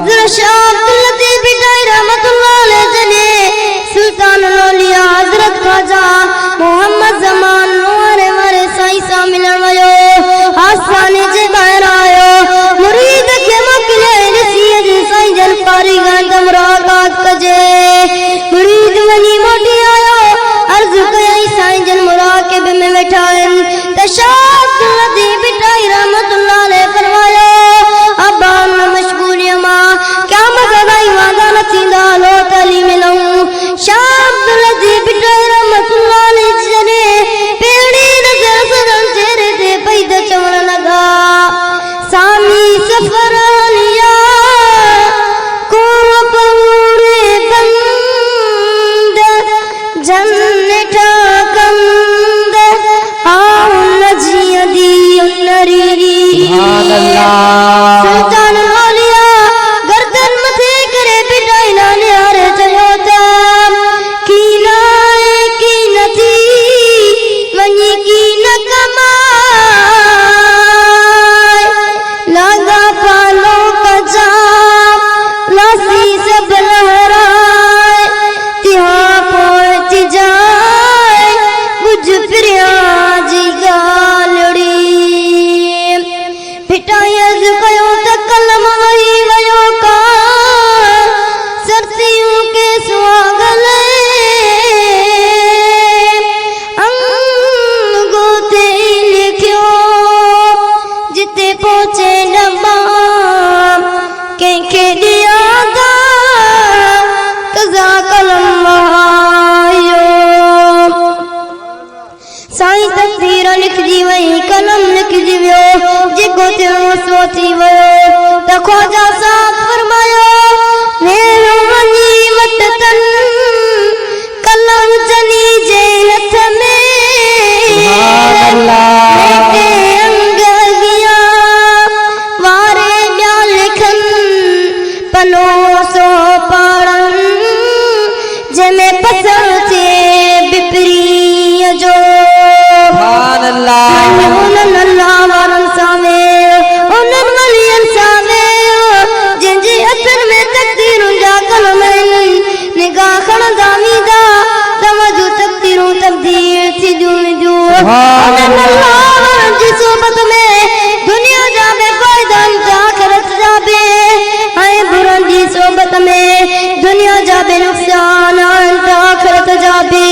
हजरत शाह अब्दुल लतीफ बिटाई रहमतुल्लाह अलैह जने सुल्तान औलिया हजरत ख्वाजा मोहम्मद जमान वारे वारे साईं सा मिलन वयो आसाने जे ॿाहिरि आयो मुरीद खे मोकिले ॾिसी अॼु साईं जन पारी गंद मुराकात कजे मुरीद वञी मोटी आयो अर्ज़ कयई साईं जन मुराकिब में वेठा आहिनि त शाह अब्दुल लतीफ बिटाई रहमतुल्लाह अलैह फरमायो अब्बा न मशगूलीअ मां क्या मज़ाई वादा न थींदा लो तली मिलऊं शाह अब्दुल लतीफ बिटाई रहमतुल्लाह अलैह जने पेड़ी नज़र सदन चेहरे ते पई त चवण लगा सामी सफर लिया को पूरे बंद जन्नत कंद आओ नजिया दी नरी सुल्तान औलिया गर्दन मथे करे बिटाई ना निहारे चयो त की नाए की नथी वञी की न कमाए लगा पालो कजा लासी सब लहराए तिहा पहुंच जाए कुछ फिरिया जी गालड़ी बिटाई अर्ज़ कयो त कलम वही वयो का सर्दियों के सुहागल अंगूठे लिखियो जिते पहुंचे डब्बा कंहिंखे ॾिया कज़ा कलम आयो साईं तक़दीर लिखजी वई कलम लिखजी वियो जेको थियो सो थी वियो त ख्वाजा साहब फरमायो मेरो वञी वटि तन कलम जनी जे हथ में बेटे अंग अॻियां वारे ॿिया लिखनि पनो सो पाड़नि जंहिंमें पसर थिए बिपरीअ जो उन्हनि अल्लाह वारनि सां वेह उन्हनि वलियनि सां वेह जंहिंजे हथनि में तक़दीरुनि जा कलम आहिनि निगाह खणंदा वेंदा तव्हांजूं तक़दीरूं तब्दील थींदियूं वेंदियूं उन्हनि अल्लाह वारनि जी सोबत में दुनिया जा बि फ़ाइदा त आख़िरत जा बि ऐं बुरनि जी सोबत में दुनिया जा बि नुक़सान त आख़िरत जा बि